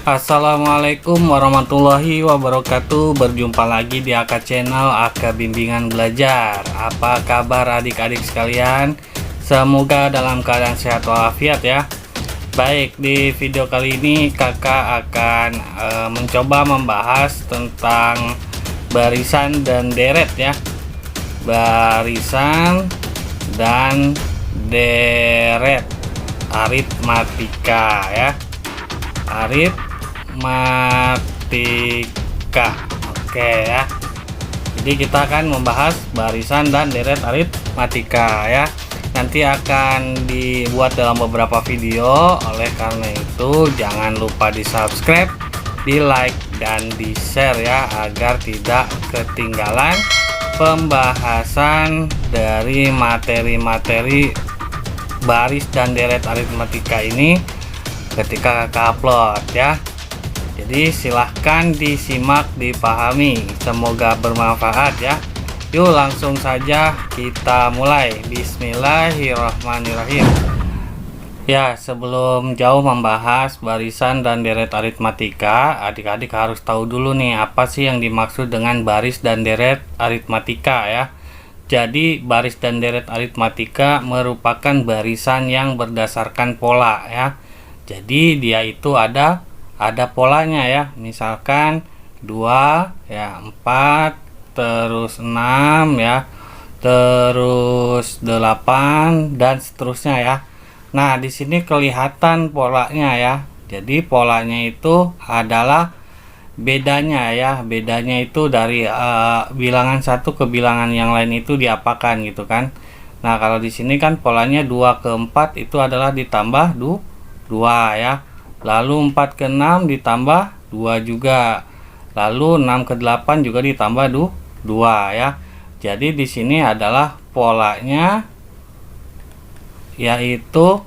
Assalamualaikum warahmatullahi wabarakatuh. Berjumpa lagi di AK Channel, AK Bimbingan Belajar. Apa kabar adik-adik sekalian? Semoga dalam keadaan sehat walafiat ya. Baik, di video kali ini kakak akan mencoba membahas tentang barisan dan deret ya. Barisan dan deret aritmatika ya. Aritmatika. Oke ya. Jadi kita akan membahas barisan dan deret aritmatika ya. Nanti akan dibuat dalam beberapa video. Oleh karena itu jangan lupa di subscribe, di like, dan di share ya, agar tidak ketinggalan pembahasan dari materi-materi baris dan deret aritmatika ini ketika kakak upload ya. Jadi silahkan disimak, dipahami, semoga bermanfaat ya. Yuk langsung saja kita mulai. Bismillahirrahmanirrahim. Ya, sebelum jauh membahas barisan dan deret aritmatika, adik-adik harus tahu dulu nih apa sih yang dimaksud dengan baris dan deret aritmatika ya. Jadi baris dan deret aritmatika merupakan barisan yang berdasarkan pola ya. Jadi dia itu ada polanya ya. Misalkan 2 ya, 4, terus 6 ya, terus 8 dan seterusnya ya. Nah, di sini kelihatan polanya ya. Jadi polanya itu adalah bedanya ya. Bedanya itu dari bilangan satu ke bilangan yang lain itu diapakan gitu kan. Nah, kalau di sini kan polanya 2 ke 4 itu adalah ditambah 2 ya. Lalu 4 ke 6 ditambah 2 juga. Lalu 6 ke 8 juga ditambah 2 ya. Jadi di sini adalah polanya yaitu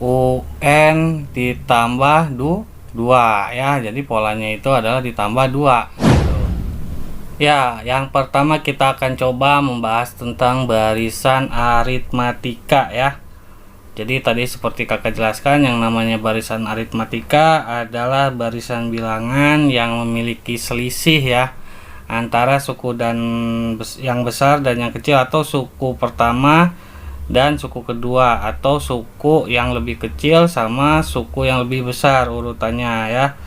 UN ditambah 2 ya. Jadi polanya itu adalah ditambah 2 gitu. Ya, yang pertama kita akan coba membahas tentang barisan aritmatika ya. Jadi tadi seperti kakak jelaskan, yang namanya barisan aritmatika adalah barisan bilangan yang memiliki selisih ya antara suku dan yang besar dan yang kecil, atau suku pertama dan suku kedua, atau suku yang lebih kecil sama suku yang lebih besar urutannya ya,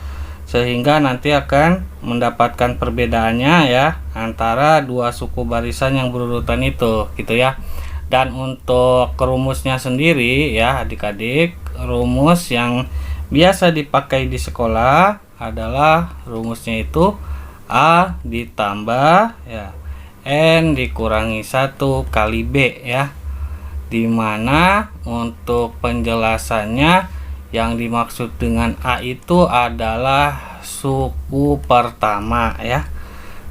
sehingga nanti akan mendapatkan perbedaannya ya antara dua suku barisan yang berurutan itu gitu ya. Dan untuk rumusnya sendiri ya adik-adik, rumus yang biasa dipakai di sekolah adalah rumusnya itu A ditambah ya N dikurangi 1 kali B ya. Dimana untuk penjelasannya yang dimaksud dengan A itu adalah suku pertama ya.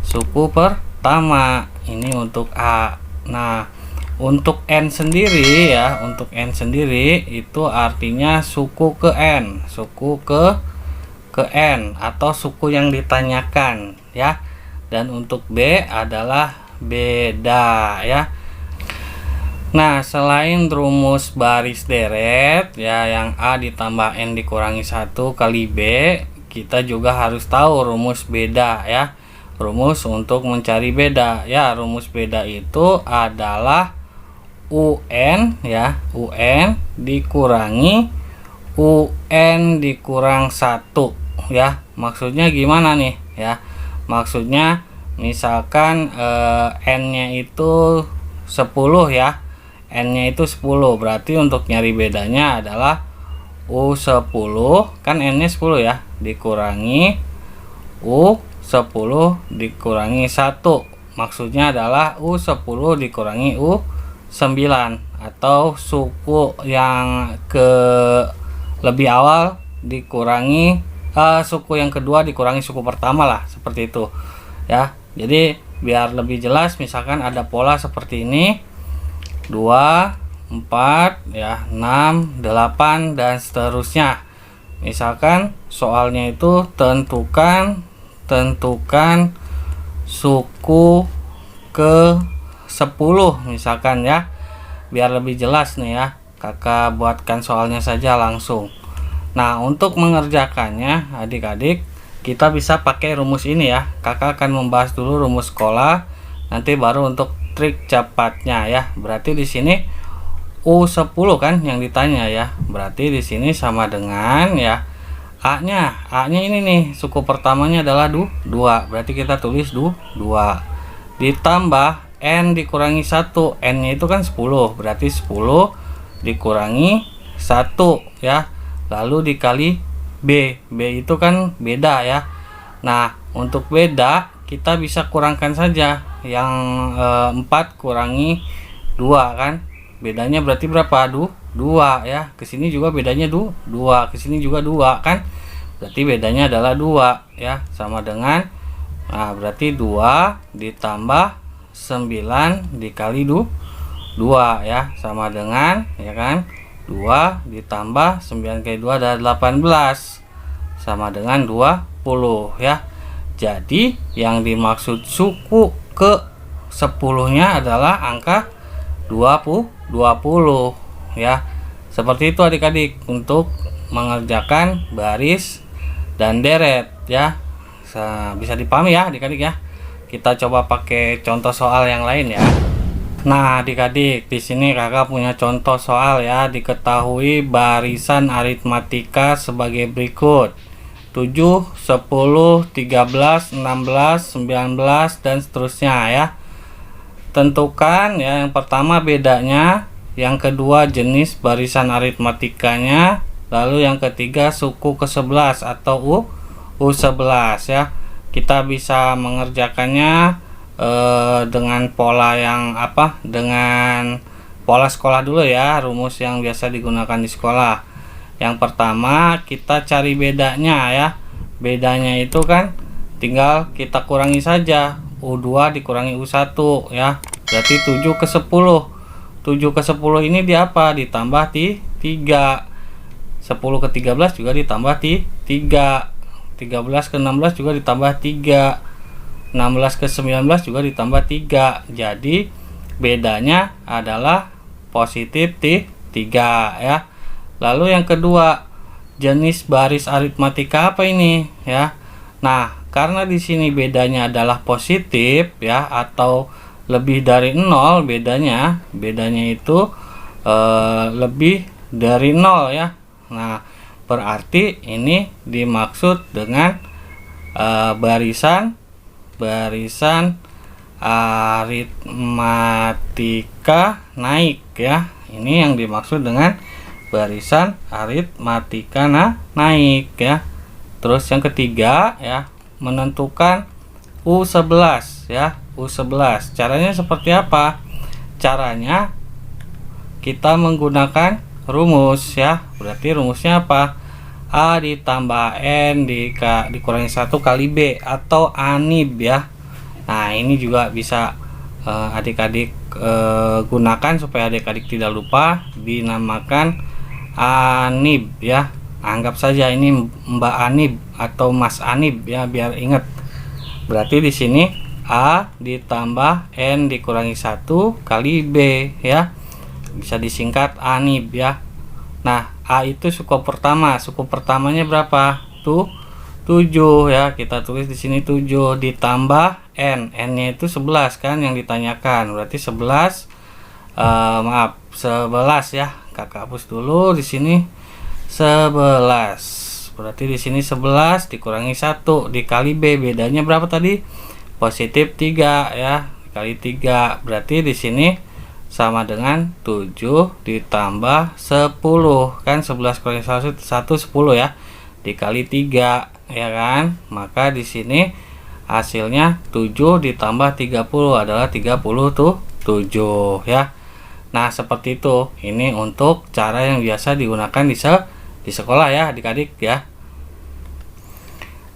Suku pertama ini untuk A. Nah, untuk N sendiri ya, untuk N sendiri itu artinya suku ke N, suku ke N atau suku yang ditanyakan ya. Dan untuk B adalah beda ya. Nah, selain rumus baris deret ya, yang A ditambah N dikurangi 1 kali B, kita juga harus tahu rumus beda ya. Rumus untuk mencari beda ya. Rumus beda itu adalah UN ya, UN dikurangi UN dikurang 1 ya. Maksudnya gimana nih ya? Maksudnya misalkan N-nya itu 10 ya. N-nya itu 10, berarti untuk nyari bedanya adalah U10, kan N-nya 10 ya, dikurangi U10 dikurangi 1. Maksudnya adalah U10 dikurangi U9, atau suku yang ke lebih awal dikurangi suku yang kedua dikurangi suku pertama lah, seperti itu ya. Jadi biar lebih jelas, misalkan ada pola seperti ini 2, 4 ya, 6, 8 dan seterusnya. Misalkan soalnya itu tentukan suku ke 10 misalkan ya. Biar lebih jelas nih ya, kakak buatkan soalnya saja langsung. Nah, untuk mengerjakannya adik-adik kita bisa pakai rumus ini ya. Kakak akan membahas dulu rumus sekolah, nanti baru untuk trik cepatnya ya. Berarti di sini U10 kan yang ditanya ya. Berarti di sini sama dengan ya A-nya ini nih, suku pertamanya adalah 2. Berarti kita tulis 2 ditambah N dikurangi 1. N-nya itu kan 10. Berarti 10 dikurangi 1 ya. Lalu dikali B. B itu kan beda ya. Nah, untuk beda kita bisa kurangkan saja. Yang 4 kurangi 2 kan. Bedanya berarti berapa? 2 ya. Kesini juga bedanya 2. Kesini juga 2 kan. Berarti bedanya adalah 2 ya. Sama dengan berarti 2 ditambah 9 dikali 2 ya. Sama dengan ya kan 2 ditambah 9 kali 2 adalah 18. Sama dengan 20 ya. Jadi yang dimaksud suku ke 10-nya adalah angka 20 ya. Seperti itu adik-adik untuk mengerjakan baris dan deret ya. Bisa dipahami ya adik-adik ya. Kita coba pakai contoh soal yang lain ya. Nah, adik-adik, di sini kakak punya contoh soal ya. Diketahui barisan aritmatika sebagai berikut: 7, 10, 13, 16, 19 dan seterusnya ya. Tentukan ya, yang pertama bedanya, yang kedua jenis barisan aritmatikanya, lalu yang ketiga suku ke-11 atau U11 ya. Kita bisa mengerjakannya dengan pola yang dengan pola sekolah dulu ya, rumus yang biasa digunakan di sekolah. Yang pertama kita cari bedanya ya. Bedanya itu kan tinggal kita kurangi saja, U2 dikurangi U1 ya. Berarti 7 ke 10. 7 ke 10 ini ditambah 3. 10 ke 13 juga ditambah 3. 13 ke 16 juga ditambah 3. 16 ke 19 juga ditambah 3. Jadi bedanya adalah positif 3 ya. Lalu yang kedua, jenis baris aritmatika apa ini ya? Nah, karena di sini bedanya adalah positif ya, atau lebih dari 0 bedanya itu lebih dari 0 ya. Nah, berarti ini dimaksud dengan barisan aritmatika naik ya. Ini yang dimaksud dengan barisan aritmatika naik ya. Terus yang ketiga ya, menentukan U11 ya. U11 caranya seperti apa? Caranya kita menggunakan rumus ya. Berarti rumusnya apa? A ditambah N dikurangi 1 kali B atau ANIB ya. Nah, ini juga bisa adik-adik gunakan supaya adik-adik tidak lupa, dinamakan ANIB ya. Anggap saja ini Mbak ANIB atau Mas ANIB ya, biar ingat. Berarti di sini A ditambah N dikurangi 1 kali B ya. Bisa disingkat ANIB ya. Nah, A itu suku pertama. Suku pertamanya berapa? Tuh 7 ya. Kita tulis di sini 7 ditambah N. N-nya itu 11 kan yang ditanyakan. Berarti 11 11 ya. Kakak hapus dulu di sini 11. Berarti di sini 11 dikurangi 1 dikali B. Bedanya berapa tadi? Positif 3 ya. Dikali 3. Berarti di sini sama dengan 7 ditambah 10 kan. 11 kurangi 1 10 ya, dikali 3 ya kan. Maka di sini hasilnya 7 ditambah 30 adalah 37 ya. Nah, seperti itu. Ini untuk cara yang biasa digunakan di sekolah ya adik-adik ya.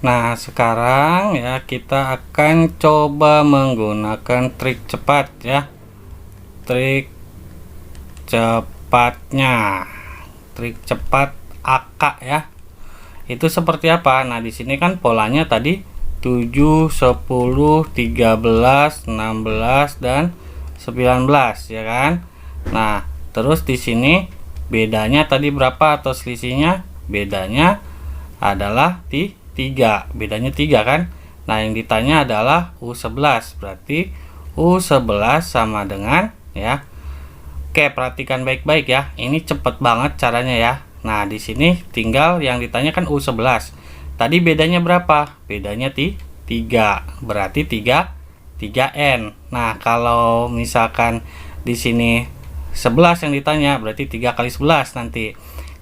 Nah, sekarang ya kita akan coba menggunakan trik cepat ya. Trik cepatnya, trik cepat AK ya. Itu seperti apa? Nah, di sini kan polanya tadi 7, 10, 13, 16 dan 19 ya kan. Nah, terus di sini bedanya tadi berapa atau selisihnya? bedanya adalah 3. Bedanya 3 kan? Nah, yang ditanya adalah U11. Berarti U11 sama dengan ya. Oke, perhatikan baik-baik ya. Ini cepet banget caranya ya. Nah, di sini tinggal yang ditanya kan U11. Tadi bedanya berapa? Bedanya 3. Berarti 3N. Nah, kalau misalkan di sini 11 yang ditanya, berarti 3 kali 11 nanti.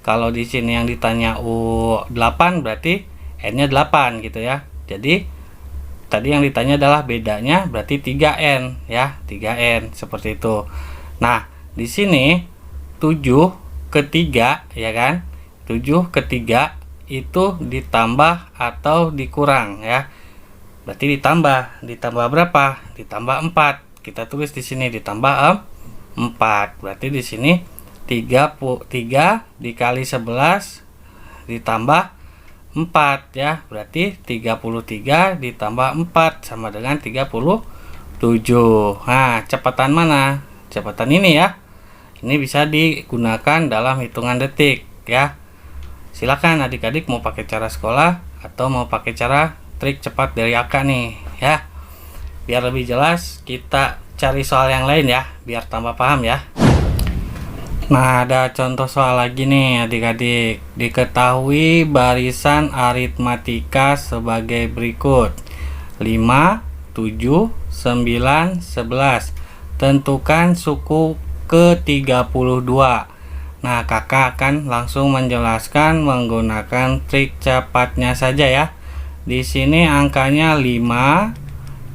Kalau di sini yang ditanya U8 berarti N-nya 8 gitu ya. Jadi tadi yang ditanya adalah bedanya berarti 3N ya, 3N seperti itu. Nah, di sini 7 ke 3 ya kan? 7 ke 3 itu ditambah atau dikurang ya. Berarti ditambah berapa? Ditambah 4. Kita tulis di sini ditambah 4. Berarti di sini 3 dikali 11 ditambah 4 ya. Berarti 33 ditambah 4 sama dengan 37. Nah, cepatan mana? Cepatan ini ya. Ini bisa digunakan dalam hitungan detik ya. Silakan adik-adik mau pakai cara sekolah atau mau pakai cara trik cepat dari Aka nih ya. Biar lebih jelas kita cari soal yang lain ya, biar tambah paham ya. Nah, ada contoh soal lagi nih adik-adik. Diketahui barisan aritmatika sebagai berikut: 5, 7, 9, 11. Tentukan suku ke-32. Nah, kakak akan langsung menjelaskan menggunakan trik cepatnya saja ya. Di sini angkanya 5,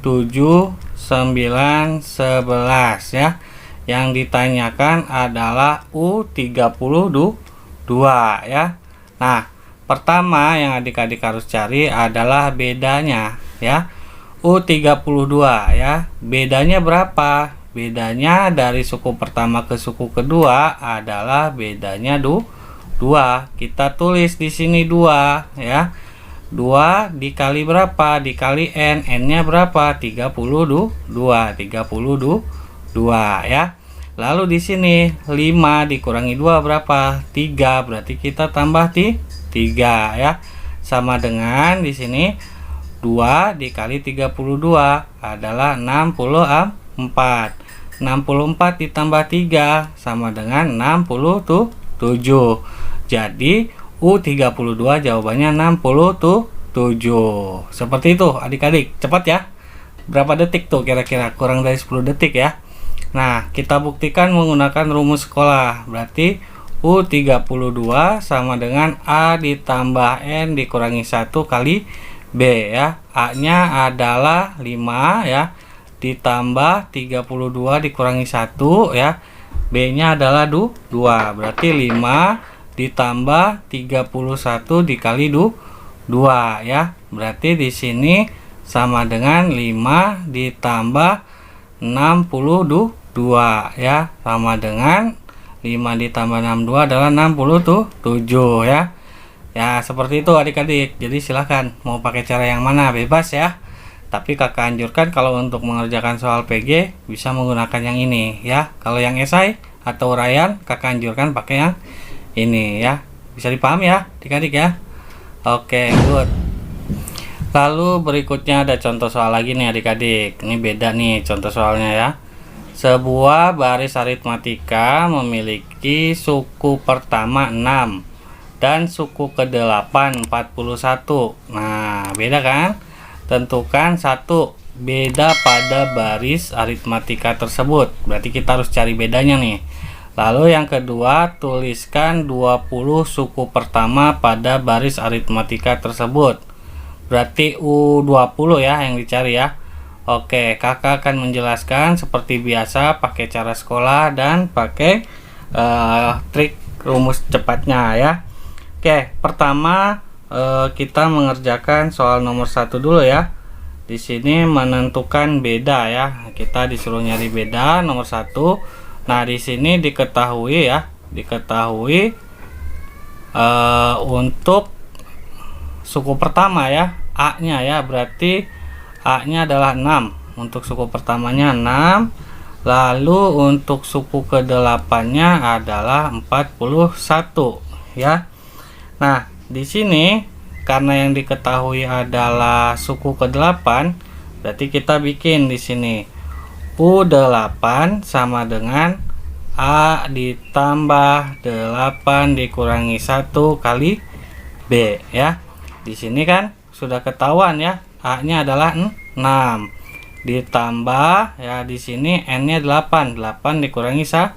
7, 9, 11 ya. Yang ditanyakan adalah U32 ya. Nah, pertama yang adik-adik harus cari adalah bedanya ya. U32 ya. Bedanya berapa? Bedanya dari suku pertama ke suku kedua adalah bedanya 2. Kita tulis di sini 2 ya. 2 dikali berapa? Dikali N. N-nya berapa? 32 ya. Lalu di sini 5 dikurangi 2 berapa? 3. Berarti kita tambah 3 ya. Sama dengan di sini 2 dikali 32 adalah 64. 64 ditambah 3 sama dengan 67. Jadi U32 jawabannya 67. Seperti itu adik-adik. Cepat ya. Berapa detik tuh kira-kira? Kurang dari 10 detik ya. Nah, kita buktikan menggunakan rumus sekolah. Berarti U32 sama dengan A ditambah N dikurangi 1 kali B ya. A-nya adalah 5 ya. Ditambah 32 dikurangi 1 ya. B-nya adalah 2. Berarti 5 ditambah 31 dikali 2 ya. Berarti di sini sama dengan 5 ditambah 62 ya. Sama dengan 5 ditambah 62 adalah 67 ya. Ya, seperti itu adik-adik. Jadi silahkan mau pakai cara yang mana, bebas ya. Tapi kakak anjurkan kalau untuk mengerjakan soal PG bisa menggunakan yang ini ya. Kalau yang esai atau uraian kakak anjurkan pakai yang ini ya. Bisa dipahami ya adik-adik ya. Oke, good. Lalu berikutnya ada contoh soal lagi nih adik-adik. Ini beda nih contoh soalnya ya. Sebuah baris aritmatika memiliki suku pertama 6 dan suku ke-8 41. Nah, beda kan? Tentukan 1 beda pada baris aritmatika tersebut. Berarti kita harus cari bedanya nih. Lalu yang kedua, tuliskan 20 suku pertama pada baris aritmatika tersebut. Berarti U20 ya yang dicari ya. Oke, kakak akan menjelaskan seperti biasa pakai cara sekolah dan pakai trik rumus cepatnya ya. Oke, pertama kita mengerjakan soal nomor 1 dulu ya. Di sini menentukan beda ya. Kita disuruh nyari beda nomor 1. Nah, di sini diketahui ya, untuk suku pertama ya, A-nya ya, berarti A-nya adalah 6. Untuk suku pertamanya 6. Lalu untuk suku ke-8-nya adalah 41 ya. Nah, di sini karena yang diketahui adalah suku ke-8, berarti kita bikin di sini U8 sama dengan A ditambah 8 dikurangi 1 kali B ya. Di sini kan sudah ketahuan ya, A-nya adalah 6 ditambah ya, di sini N-nya 8 dikurangi 1.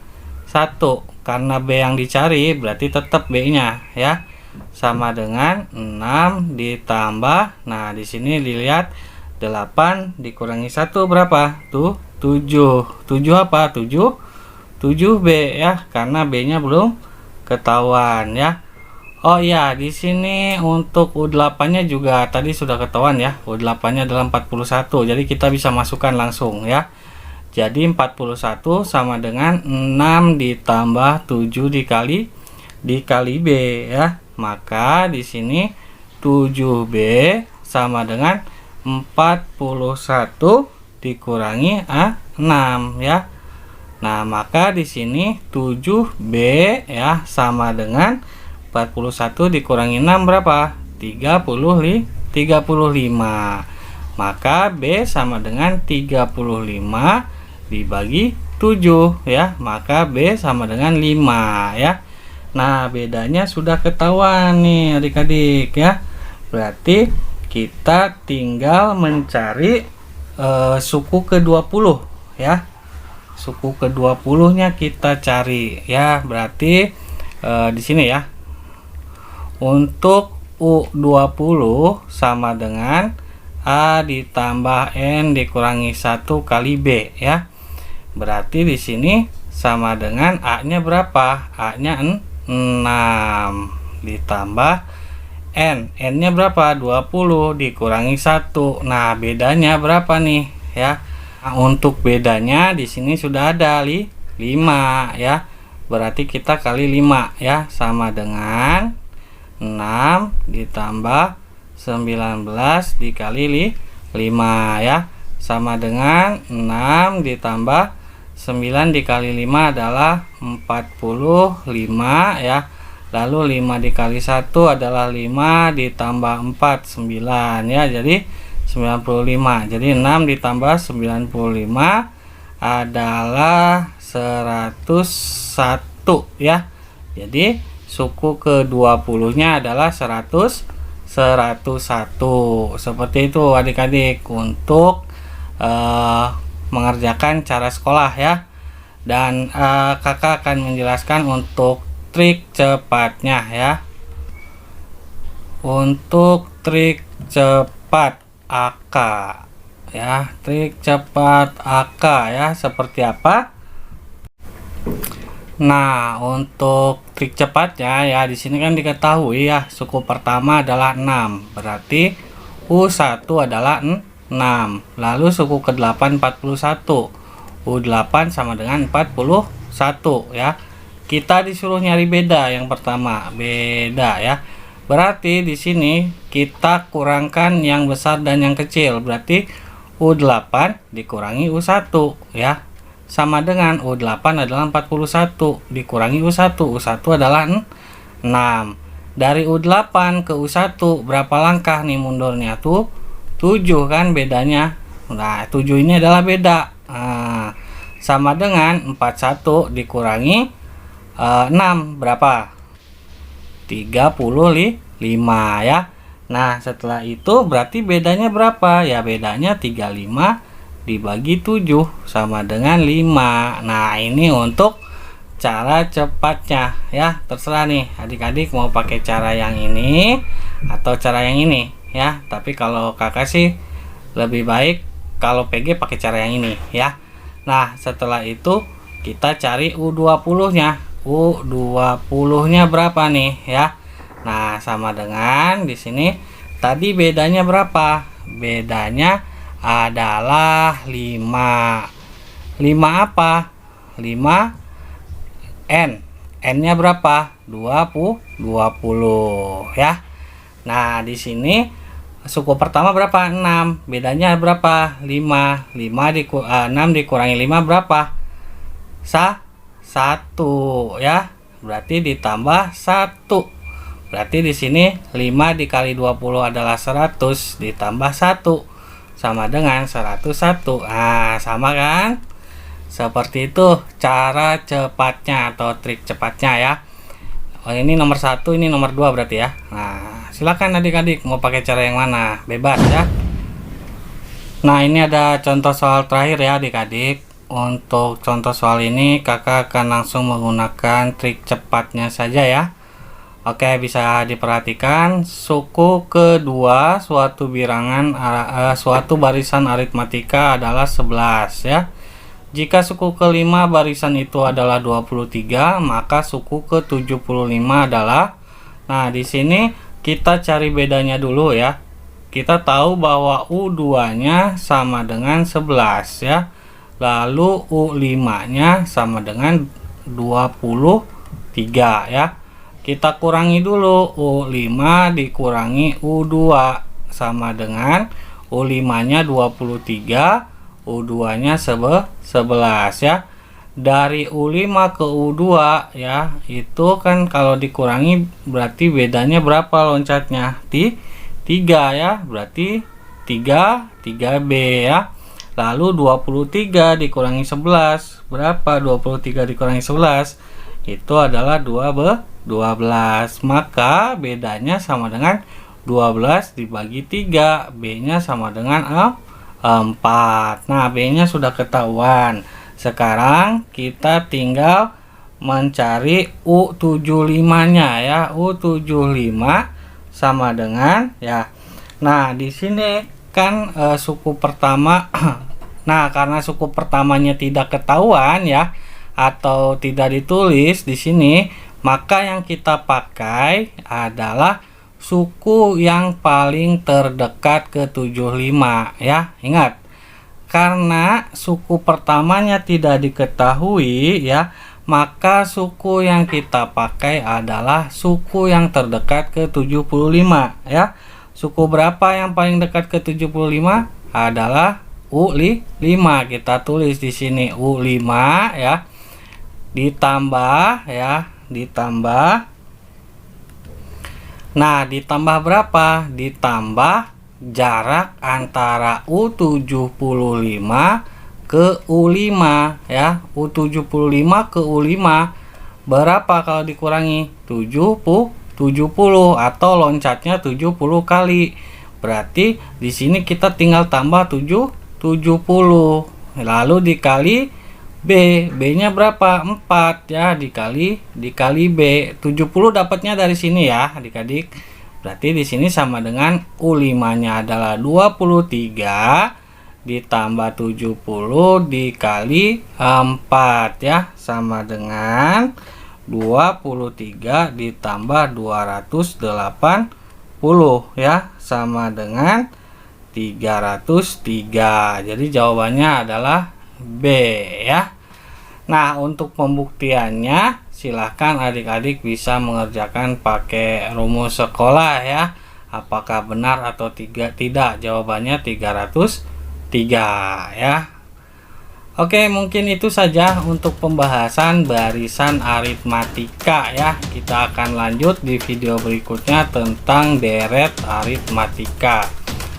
Karena B yang dicari berarti tetap B-nya ya. Sama dengan 6 ditambah, nah di sini dilihat 8 dikurangi 1 berapa? Tuh 7. 7 apa? 7B ya, karena B-nya belum ketahuan ya. Oh iya, di sini untuk U8-nya juga tadi sudah ketahuan ya. U8-nya adalah 41. Jadi kita bisa masukkan langsung ya. Jadi 41 sama dengan 6 ditambah 7 dikali B ya. Maka di sini 7B sama dengan 41 dikurangi A6 ya. Nah, maka di sini 7B ya sama dengan 41 dikurangi 6 berapa? 35. Maka B sama dengan 35 dibagi 7 ya. Maka B sama dengan 5 ya. Nah, bedanya sudah ketahuan nih adik-adik ya. Berarti kita tinggal mencari suku ke-20 ya. Suku ke-20 nya kita cari ya. Berarti di sini ya. Untuk U20 sama dengan A ditambah N dikurangi 1 kali B ya. Berarti di sini sama dengan A-nya berapa? A-nya 6 ditambah N-nya berapa? 20 dikurangi 1. Nah, bedanya berapa nih ya? Nah, untuk bedanya di sini sudah ada 5 ya. Berarti kita kali 5 ya, sama dengan 6 ditambah 19 dikali 5 ya, sama dengan 6 ditambah 9 dikali 5 adalah 45 ya. Lalu 5 dikali 1 adalah 5 ditambah 4 9 ya, jadi 95. Jadi 6 ditambah 95 adalah 101 ya. Jadi suku ke-20 nya adalah 101. Seperti itu adik-adik untuk mengerjakan cara sekolah ya. Dan kakak akan menjelaskan untuk trik cepatnya ya. Untuk trik cepat AK ya, trik cepat AK ya, seperti apa? Nah, untuk trik cepatnya ya, di sini kan diketahui ya, suku pertama adalah 6. Berarti U1 adalah 6. Lalu suku ke-8 41. U8 sama dengan 41 ya. Kita disuruh nyari beda yang pertama, beda ya. Berarti di sini kita kurangkan yang besar dan yang kecil. Berarti U8 dikurangi U1 ya. Sama dengan U8 adalah 41 dikurangi U1. U1 adalah 6. Dari U8 ke U1 berapa langkah nih mundurnya tuh? 7 kan bedanya. Nah, 7 ini adalah beda. Nah, sama dengan 41 dikurangi 6 berapa? 35 ya. Nah, setelah itu berarti bedanya berapa? Ya, bedanya 35 dibagi 7 sama dengan 5. Nah, ini untuk cara cepatnya ya. Terserah nih adik-adik mau pakai cara yang ini atau cara yang ini ya. Tapi kalau kakak sih lebih baik kalau PG pakai cara yang ini ya. Nah, setelah itu kita cari U20 nya. U20 nya berapa nih ya? Nah, sama dengan di sini tadi bedanya berapa? Bedanya adalah 5. 5 apa? 5 N. N-nya berapa? 20 ya. Nah, di sini suku pertama berapa? 6. Bedanya berapa? 5. 6 dikurangi 5 berapa? 1 ya. Berarti ditambah 1. Berarti di sini 5 dikali 20 adalah 100 ditambah 1 sama dengan 101. Nah, sama kan? Seperti itu cara cepatnya atau trik cepatnya ya. Oh, ini nomor 1, ini nomor 2 berarti ya. Nah, silakan adik-adik mau pakai cara yang mana? Bebas ya. Nah, ini ada contoh soal terakhir ya adik-adik. Untuk contoh soal ini kakak akan langsung menggunakan trik cepatnya saja ya. Oke, bisa diperhatikan suku kedua suatu bilangan suatu barisan aritmatika adalah 11 ya. Jika suku kelima barisan itu adalah 23, maka suku ke-75 adalah. Nah, di sini kita cari bedanya dulu ya. Kita tahu bahwa U2-nya sama dengan 11 ya. Lalu U5-nya sama dengan 23 ya. Kita kurangi dulu, U5 dikurangi U2 sama dengan U5-nya 23, U2-nya 11 ya. Dari U5 ke U2 ya, itu kan kalau dikurangi berarti bedanya berapa loncatnya? 3 ya, berarti 3B ya. Lalu 23 dikurangi 11, berapa 23 dikurangi 11? Itu adalah 12, maka bedanya sama dengan 12 dibagi 3, B nya sama dengan 4. Nah, B nya sudah ketahuan. Sekarang kita tinggal mencari U75 nya ya. U75 sama dengan ya. Nah, di sini kan suku pertama nah, karena suku pertamanya tidak ketahuan ya atau tidak ditulis di sini, maka yang kita pakai adalah suku yang paling terdekat ke 75 ya. Ingat, karena suku pertamanya tidak diketahui ya, maka suku yang kita pakai adalah suku yang terdekat ke 75 ya. Suku berapa yang paling dekat ke 75? Adalah U5. Kita tulis di sini U5 ya. Ditambah ya, ditambah. Nah, ditambah berapa? Ditambah jarak antara U75 ke U5 ya. U75 ke U5 berapa kalau dikurangi? 70 atau loncatnya 70 kali. Berarti di sini kita tinggal tambah 70. Lalu dikali B-nya berapa? 4 ya, dikali B. 70 dapatnya dari sini ya adik-adik. Berarti di sini sama dengan U5-nya adalah 23 ditambah 70 dikali 4 ya, sama dengan 23 ditambah 280 ya, sama dengan 303. Jadi jawabannya adalah B ya. Nah, untuk pembuktiannya silahkan adik-adik bisa mengerjakan pakai rumus sekolah ya. Apakah benar atau tidak? Jawabannya 303 ya. Oke, mungkin itu saja untuk pembahasan barisan aritmatika ya. Kita akan lanjut di video berikutnya tentang deret aritmatika.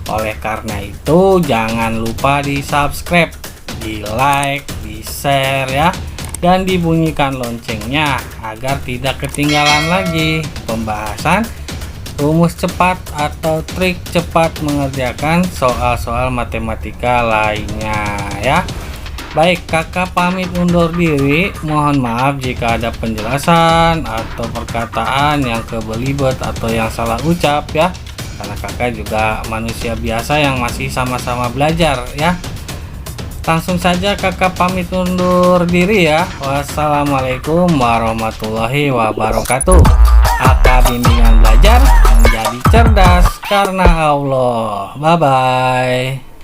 Oleh karena itu, jangan lupa di subscribe, di like, di share ya, dan dibunyikan loncengnya agar tidak ketinggalan lagi pembahasan rumus cepat atau trik cepat mengerjakan soal-soal matematika lainnya ya. Baik, kakak pamit undur diri. Mohon maaf jika ada penjelasan atau perkataan yang kebelibet atau yang salah ucap ya, karena kakak juga manusia biasa yang masih sama-sama belajar ya. Langsung saja kakak pamit undur diri ya. Wassalamualaikum warahmatullahi wabarakatuh. Kakak bimbingan belajar menjadi cerdas karena Allah. Bye bye.